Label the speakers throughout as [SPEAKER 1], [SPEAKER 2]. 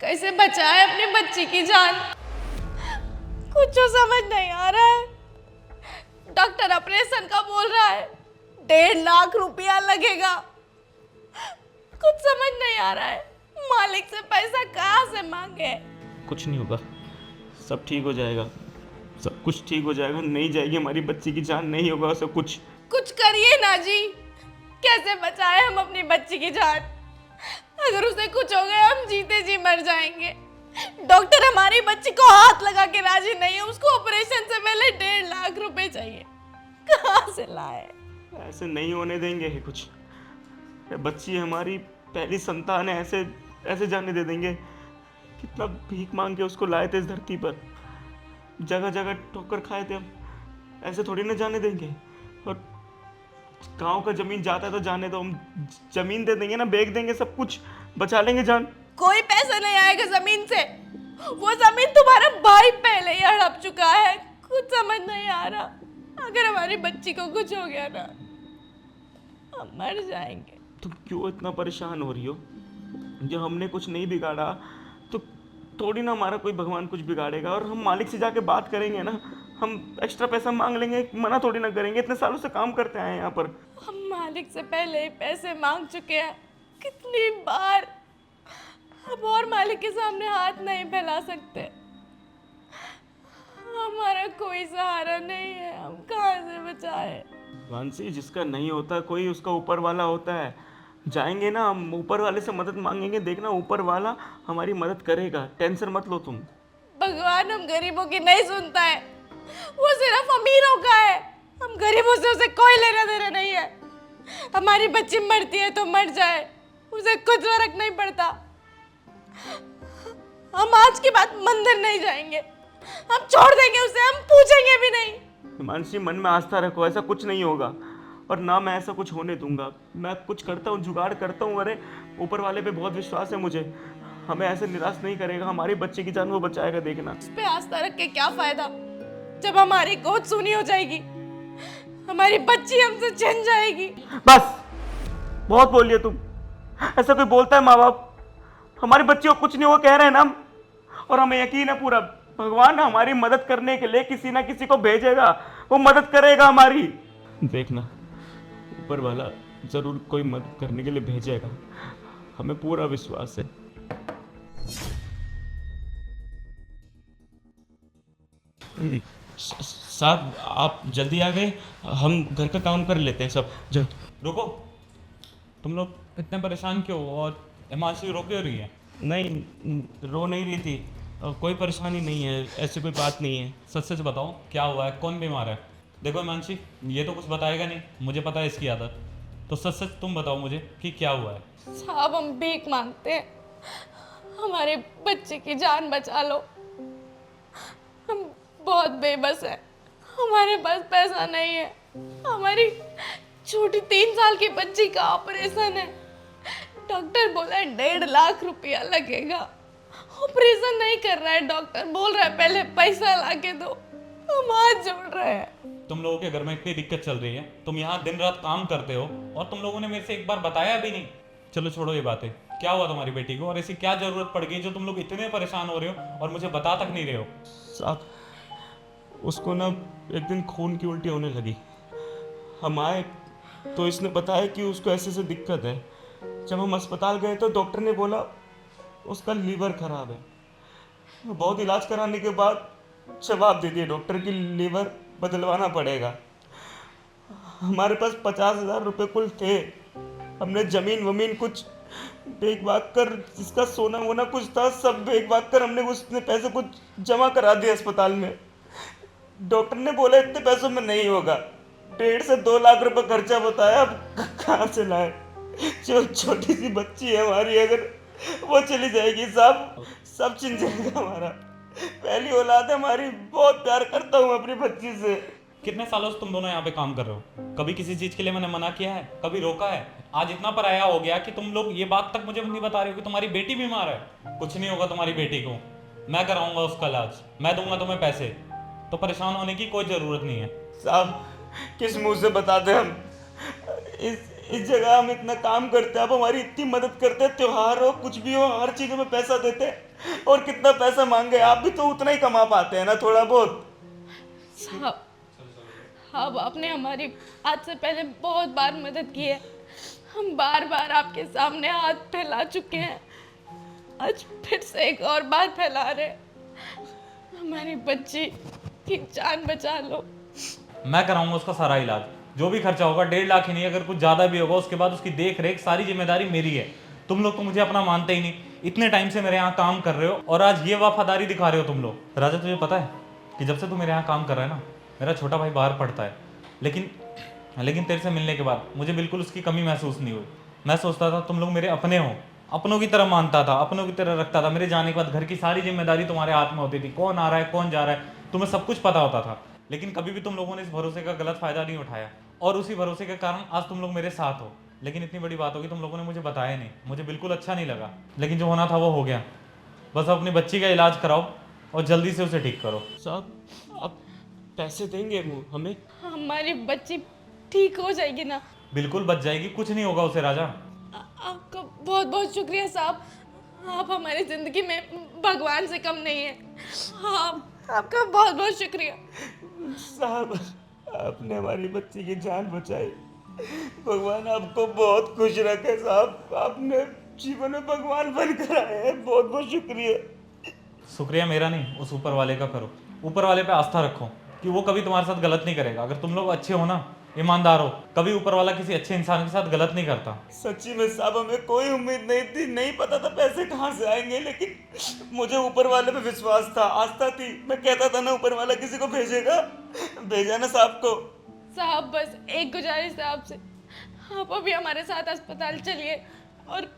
[SPEAKER 1] कैसे बचाए अपनी बच्ची की जान, कुछ तो समझ नहीं आ रहा है। डॉक्टर ऑपरेशन का बोल रहा है 1.5 लाख रुपया लगेगा, कुछ समझ नहीं आ रहा है। मालिक से पैसा कहाँ से मांगे।
[SPEAKER 2] कुछ नहीं होगा, सब ठीक हो जाएगा, सब कुछ ठीक हो जाएगा। नहीं जाएगी हमारी बच्ची की जान, नहीं होगा सब कुछ।
[SPEAKER 1] कुछ करिए ना जी, कैसे बचाए हम अपनी बच्ची की जान। अगर उसे कुछ हो गया हम जीते जी मर जाएंगे। डॉक्टर हमारी बच्ची को हाथ लगा के राजी नहीं है, उसको ऑपरेशन से पहले 1.5 लाख रुपए चाहिए, कहाँ से लाए।
[SPEAKER 2] ऐसे नहीं होने देंगे कुछ, बच्ची हमारी पहली संतान है, ऐसे ऐसे जाने दे देंगे। कितना भीख मांग के उसको लाए थे इस धरती पर, जगह जगह ठोकर खाए थे हम, ऐसे थोड़ी ना जाने देंगे। और गांव का जमीन जाता है तो जाने दो, हम जमीन दे देंगे ना, बेच देंगे, सब कुछ बचा लेंगे जान।
[SPEAKER 1] कोई पैसा नहीं आएगा जमीन से, वो जमीन तुम्हारा भाई पहले ही हड़प चुका है। कुछ समझ नहीं आ रहा, अगर हमारी बच्ची को कुछ हो गया ना हम मर जाएंगे।
[SPEAKER 2] तुम क्यों इतना परेशान हो रही हो? जब हमने कुछ नहीं बिगाड़ा तो थोड़ी ना हमारा कोई भगवान कुछ बिगाड़ेगा। और हम मालिक से जाके बात करेंगे ना, हम एक्स्ट्रा पैसा मांग लेंगे, मना थोड़ी ना करेंगे। इतने सालों से काम करते आए हैं यहाँ पर।
[SPEAKER 1] हम मालिक से पहले ही पैसे मांग चुके हैं कितनी बार, अब और मालिक के सामने हाथ नहीं फैला सकते। हमारा कोई सहारा नहीं है, हम कहाँ से बचाए।
[SPEAKER 2] मानसी, जिसका नहीं होता कोई, उसका ऊपर वाला होता है। जाएंगे ना हम ऊपर वाले से मदद मांगेंगे, देखना ऊपर वाला हमारी मदद करेगा, टेंशन मत लो तुम।
[SPEAKER 1] भगवान हम गरीबों की नहीं सुनता है, वो सिर्फ अमीरों का है। हम गरीबों से उसे कोई लेना देना नहीं है। हमारी बच्ची मरती है तो मर जाए, उसे कुछ फर्क नहीं पड़ता। हम आज के बाद मंदिर नहीं जाएंगे, हम छोड़ देंगे उसे, हम पूछेंगे भी नहीं।
[SPEAKER 2] मानसी, मन में आस्था रखो, ऐसा कुछ नहीं होगा और ना मैं ऐसा कुछ होने दूंगा। मैं कुछ करता हूँ, जुगाड़ करता हूँ। अरे ऊपर वाले पे बहुत विश्वास है मुझे, हमें ऐसे निराश नहीं करेगा। हमारी बच्चे की जान वो बचाएगा, देखना।
[SPEAKER 1] उस पे आस्था रख के क्या फायदा जब हमारी गोद सूनी हो जाएगी, हमारी बच्ची हमसे छिन जाएगी।
[SPEAKER 2] बस बहुत बोलिए तुम। ऐसा कोई बोलता है माँ बाप? हमारी बच्ची को कुछ नहीं हुआ कह रहे हैं ना हम, और हमें यकीन है पूरा, भगवान हमारी मदद करने के लिए किसी ना किसी को भेजेगा, वो मदद करेगा हमारी। देखना ऊपर वाला जरूर कोई मदद करने के लिए भेजेगा, हमें पूरा विश्वास है। साहब आप जल्दी आ गए, हम घर का काम कर लेते हैं सब।
[SPEAKER 3] रुको, तुम लोग इतने परेशान क्यों हो? और हिमांशी रो क्यों रही है?
[SPEAKER 2] नहीं, रो नहीं रही थी, कोई परेशानी नहीं है, ऐसी कोई बात नहीं है।
[SPEAKER 3] सच सच बताओ, क्या हुआ है? कौन बीमार है? देखो हिमांशी, ये तो कुछ बताएगा नहीं, मुझे पता है इसकी आदत। तो सच सच तुम बताओ मुझे कि क्या हुआ है।
[SPEAKER 1] साहब हम भीख मांगते हैं, हमारे बच्चे की जान बचा लो। हम बहुत बेबस हैं, हमारे पास पैसा नहीं है। हमारी छोटी 3 साल की बच्ची का ऑपरेशन है, डॉक्टर बोला 1.5 लाख रुपया लगेगा। ऑपरेशन नहीं कर रहा है, डॉक्टर बोल रहा है पहले पैसा ला के दो। हम हाथ जोड़ रहे हैं।
[SPEAKER 3] तुम लोगों के घर में इतनी दिक्कत चल रही है, तुम यहाँ दिन रात काम करते हो और तुम लोगों ने मेरे से एक बार बताया भी नहीं। चलो छोड़ो ये बातें, क्या हुआ तुम्हारी बेटी को और ऐसी क्या जरूरत पड़ गई जो तुम लोग इतने परेशान हो रहे हो और मुझे बता तक नहीं रहे हो?
[SPEAKER 2] साहब उसको ना एक दिन खून की उल्टी होने लगी, हम आए तो इसने बताया कि उसको ऐसे ऐसे दिक्कत है। जब हम अस्पताल गए तो डॉक्टर ने बोला उसका लीवर खराब है। बहुत इलाज कराने के बाद जवाब दे दिया डॉक्टर की लीवर बदलवाना पड़ेगा। हमारे पास 50,000 रुपये कुल थे, हमने जमीन वमीन कुछ बेच बाग कर, जिसका सोना वोना कुछ था सब बेच बाग कर हमने उसने पैसे कुछ जमा करा दिए अस्पताल में। डॉक्टर ने बोला इतने पैसों में नहीं होगा, 1.5 से 2 लाख रुपए खर्चा बताया। अब कहाँ से लाए? जो छोटी सी बच्ची है हमारी, अगर वो चली जाएगी साहब सब छिन जाएगा हमारा। पहली औलाद है हमारी, बहुत प्यार करता हूँ अपनी बच्ची से।
[SPEAKER 3] कितने सालों से तुम दोनों यहाँ पे काम कर रहे हो? कभी किसी चीज के लिए मैंने मना किया है? कभी रोका है? आज इतना पराया हो गया कि तुम लोग ये बात तक मुझे नहीं बता रहे हो कि तुम्हारी बेटी बीमार है। कुछ नहीं होगा तुम्हारी बेटी को, मैं कराऊंगा उसका इलाज, मैं दूंगा तुम्हें पैसे, तो परेशान होने की कोई जरूरत नहीं है।
[SPEAKER 2] साहब किस मुंह से बता दें हम? इस जगह हम इतना काम करते हैं, आप हमारी इतनी मदद करते हैं, त्योहार हो कुछ भी हो हर चीज़ में पैसा देते हैं, और कितना पैसा मांगे, आप भी तो उतना ही कमा पाते हैं ना थोड़ा बहुत।
[SPEAKER 1] साहब, हाँ आपने हमारी आज से पहले बहुत बार मदद की है, हम बार बार आपके सामने हाथ फैला चुके हैं, आज फिर से एक और बार फैला रहे। हमारी बच्ची की जान बचा लो।
[SPEAKER 3] मैं कराऊंगा उसका सारा इलाज, जो भी खर्चा होगा 1.5 लाख ही नहीं, अगर कुछ ज़्यादा भी होगा उसके बाद उसकी देख रेख सारी जिम्मेदारी मेरी है। तुम लोग तो मुझे अपना मानते ही नहीं, इतने टाइम से मेरे यहाँ काम कर रहे हो और आज ये वफादारी दिखा रहे हो तुम लोग। राजा तुझे पता है कि जब से तू मेरे यहाँ काम कर रहा है ना, मेरा छोटा भाई बाहर पढ़ता है, लेकिन तेरे से मिलने के बाद मुझे बिल्कुल उसकी कमी महसूस नहीं हुई। मैं सोचता था तुम लोग मेरे अपने हो, अपनों की तरह मानता था, अपनों की तरह रखता था। मेरे जाने के बाद घर की सारी जिम्मेदारी तुम्हारे हाथ में होती थी, कौन आ रहा है कौन जा रहा है तुम्हें सब कुछ पता होता था। लेकिन कभी भी तुम लोगों ने इस भरोसे का गलत फायदा नहीं उठाया, और उसी भरोसे के कारण आज तुम लोग मेरे साथ हो। लेकिन इतनी बड़ी बात होगी तुम लोगों ने मुझे बताया नहीं, मुझे बिल्कुल अच्छा नहीं लगा, लेकिन जो होना था वो हो गया। बस अपनी बच्ची का इलाज कराओ और जल्दी से उसे ठीक करो।
[SPEAKER 2] साहब आप पैसे देंगे वो हमें?
[SPEAKER 1] हमारी बच्ची ठीक हो जाएगी ना?
[SPEAKER 3] बिल्कुल बच जाएगी, कुछ नहीं होगा उसे राजा।
[SPEAKER 1] आपका बहुत बहुत शुक्रिया साहब, आप हमारी जिंदगी में भगवान से कम नहीं है। हाँ आपका बहुत बहुत शुक्रिया।
[SPEAKER 2] साहब आपने हमारी बच्ची की जान बचाई, भगवान आपको बहुत खुश रखे साहब, आपने जीवन में भगवान बनकर आए हैं, बहुत बहुत शुक्रिया।
[SPEAKER 3] शुक्रिया मेरा नहीं, उस ऊपर वाले का करो। ऊपर वाले पे आस्था रखो कि वो कभी तुम्हारे साथ गलत नहीं करेगा। अगर तुम लोग अच्छे हो ना, ईमानदार हो, कभी ऊपर वाला किसी अच्छे इंसान के साथ गलत नहीं करता।
[SPEAKER 2] सच्ची में साहब हमें कोई उम्मीद नहीं थी, नहीं पता था पैसे कहाँ से आएंगे, लेकिन मुझे ऊपर वाले पे विश्वास था, आस्था थी। मैं कहता था ना ऊपर वाला किसी को भेजेगा, भेजा ना साहब को।
[SPEAKER 1] साहब बस एक गुजारिश है आपसे, आप अभी हमारे साथ अस्पताल चलिए और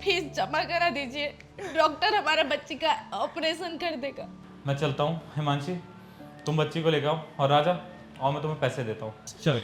[SPEAKER 1] फीस जमा करा दीजिए, डॉक्टर हमारे बच्ची का ऑपरेशन कर देगा।
[SPEAKER 3] मैं चलता हूँ। हिमांशी तुम बच्ची को लेकर आओ, और राजा आओ मैं तुम्हें पैसे देता हूँ।
[SPEAKER 2] चल।